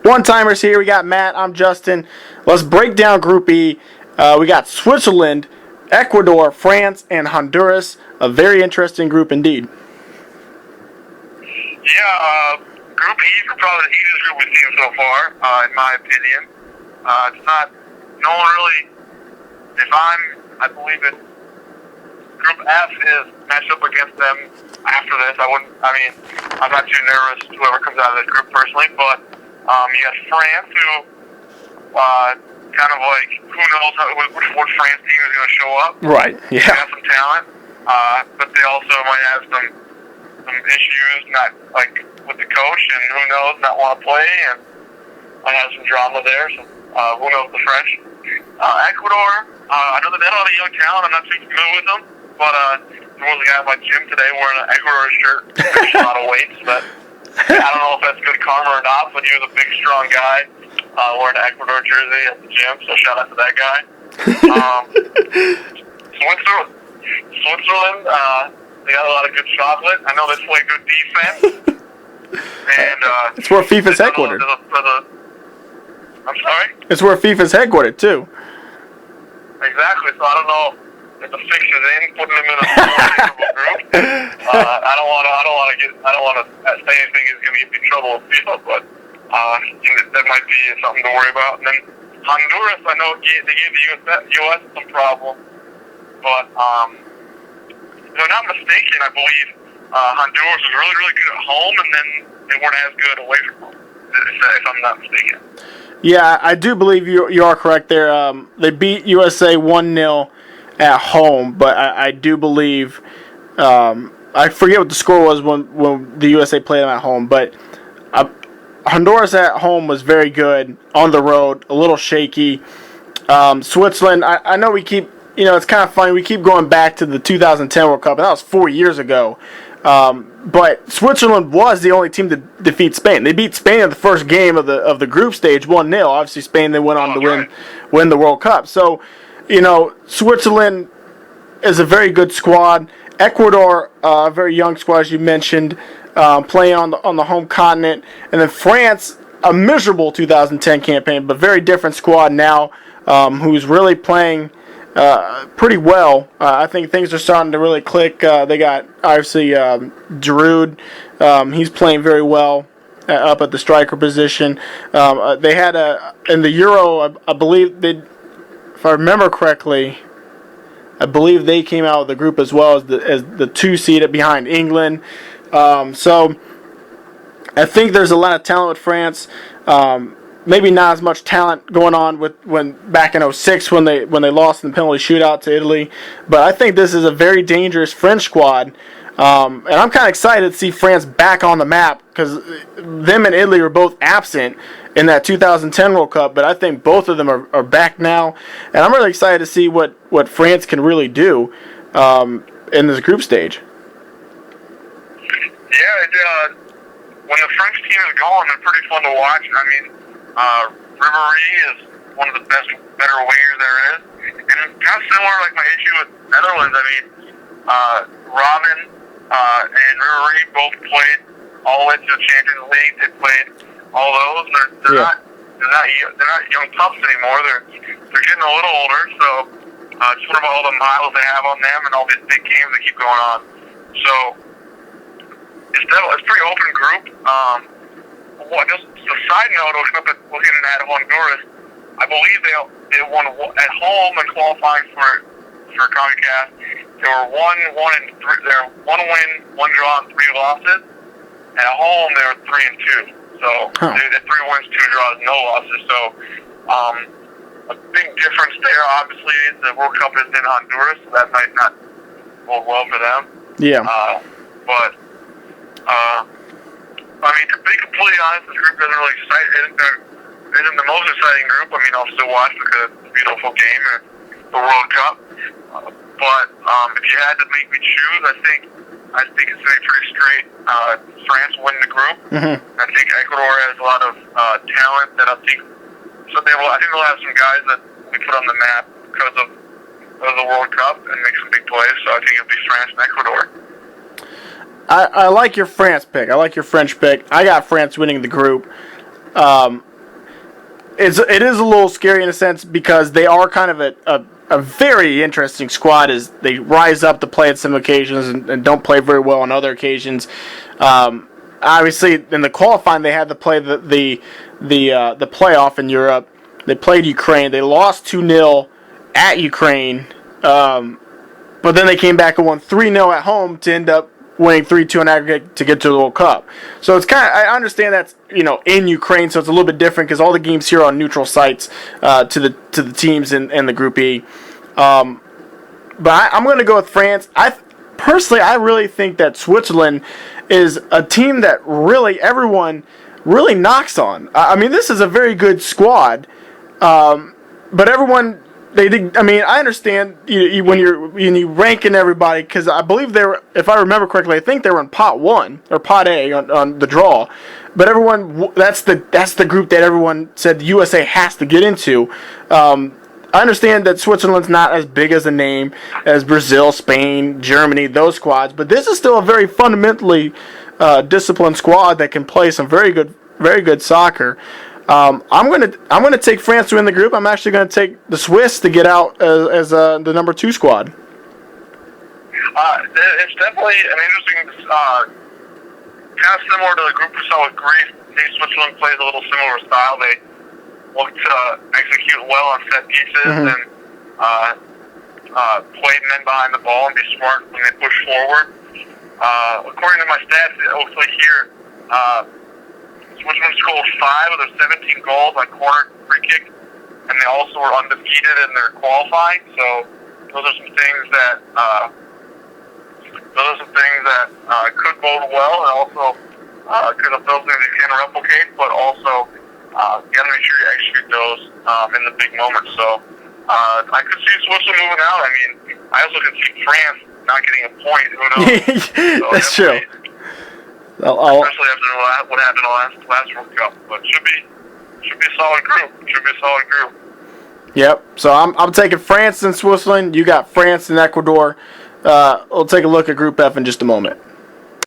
one-timers here. We got Matt. I'm Justin. Let's break down Group E. We got Switzerland, Ecuador, France, and Honduras. A very interesting group indeed. Yeah, Group E is probably the easiest group we've seen so far, in my opinion. It's not, no one really, I believe it, Group F is matched up against them after this. I'm not too nervous, whoever comes out of this group personally, but you got France, who, kind of like, who knows what France team is going to show up. Right, yeah. They have some talent, but they also might have some issues, not like with the coach, and who knows, not want to play, and might have some drama there. So who knows the French? Ecuador, I know that they have a lot of young talent. I'm not too familiar with them, but there was a guy at my gym today wearing an Ecuador shirt, a lot of weight. So that, I don't know if that's good karma or not, but he was a big, strong guy wearing an Ecuador jersey at the gym. So shout out to that guy. Switzerland. They got a lot of good chocolate. I know they play good defense. And it's where FIFA's headquartered. I'm sorry? It's where FIFA's headquartered, too. Exactly. So I don't know if the fixture's in, putting them in a favorable group. I don't want to say anything is going to get me in trouble with FIFA, but that might be something to worry about. And then Honduras, I know they gave the U.S. some problems, but if I'm not mistaken, I believe Honduras was really, really good at home, and then they weren't as good away from home, if I'm not mistaken. Yeah, I do believe you are correct there. They beat USA 1-0 at home, but I do believe, I forget what the score was when the USA played them at home, but Honduras at home was very good. On the road, a little shaky. Switzerland, I know we keep, it's kind of funny, we keep going back to the 2010 World Cup, and that was 4 years ago. But Switzerland was the only team to defeat Spain. They beat Spain in the first game of the group stage 1-0. Obviously, Spain then went on to win the World Cup. So, Switzerland is a very good squad. Ecuador, a very young squad, as you mentioned, playing on the home continent. And then France, a miserable 2010 campaign, but very different squad now, who's really playing pretty well. I think things are starting to really click. They got, obviously, Giroud. He's playing very well up at the striker position. They had in the Euro, I believe, if I remember correctly, I believe they came out of the group as well as the 2 seed behind England. So I think there's a lot of talent with France. Maybe not as much talent going on when back in 2006 when they lost in the penalty shootout to Italy. But I think this is a very dangerous French squad. And I'm kind of excited to see France back on the map because them and Italy were both absent in that 2010 World Cup. But I think both of them are back now. And I'm really excited to see what France can really do in this group stage. Yeah, when the French team is going, they're pretty fun to watch. I mean, Ribéry is one of the better wingers there is. And it's kind of similar like my issue with Netherlands. I mean, Robin and Ribéry both played all the way to the Champions League. They played all those. They're not young pups anymore. They're getting a little older. So just what about all the miles they have on them and all these big games that keep going on. So it's a pretty open group. Just a side note, looking at Honduras, I believe they won at home and qualifying for CONCACAF. They were 1-3. They're 1 win, 1 draw, and 3 losses. At home, they were 3-2. So they did 3 wins, 2 draws, no losses. So a big difference there. Obviously, the World Cup is in Honduras, so that might not bode well for them. Yeah. But I mean, to be completely honest, this group doesn't really excite. Isn't the most exciting group. I mean, I'll still watch because it's a beautiful game and the World Cup. But if you had to make me choose, I think it's going to be pretty straight. France win the group. Mm-hmm. I think Ecuador has a lot of talent that I think they'll have some guys that we put on the map because of the World Cup and make some big plays. So I think it'll be France and Ecuador. I like your France pick. I like your French pick. I got France winning the group. it is a little scary in a sense because they are kind of a very interesting squad as they rise up to play at some occasions and don't play very well on other occasions. Obviously, in the qualifying, they had to play the playoff in Europe. They played Ukraine. They lost 2-0 at Ukraine, but then they came back and won 3-0 at home to end up winning 3-2 in aggregate to get to the World Cup. So it's kind of, I understand that's in Ukraine, so it's a little bit different because all the games here are on neutral sites to the teams in the Group E. But I'm going to go with France. Personally, I really think that Switzerland is a team that really everyone really knocks on. I mean, this is a very good squad, but everyone. I understand when you're ranking everybody because I believe they were, if I remember correctly, I think they were in Pot 1 or Pot A on the draw. But everyone, that's the group that everyone said the USA has to get into. I understand that Switzerland's not as big as a name as Brazil, Spain, Germany, those squads, but this is still a very fundamentally disciplined squad that can play some very good soccer. I'm gonna take France to win the group. I'm actually gonna take the Swiss to get out as the number 2 squad. It's definitely an interesting, kind of similar to the group we saw with Greece. I think Switzerland plays a little similar style. They look to execute well on set pieces and play men behind the ball and be smart when they push forward. According to my stats, it looks like here. Switzerland scored 5 of their 17 goals on corner free kick, and they also were undefeated in their qualifying. So those are some things that could bode well, and also could have those things you can replicate, but also you got to make sure you execute those in the big moments. So I could see Switzerland moving out. I mean, I also could see France not getting a point. Who knows? So that's true. Especially after what happened in the last World Cup, but should be a solid group. Yep. So I'm taking France and Switzerland. You got France and Ecuador. We'll take a look at Group F in just a moment.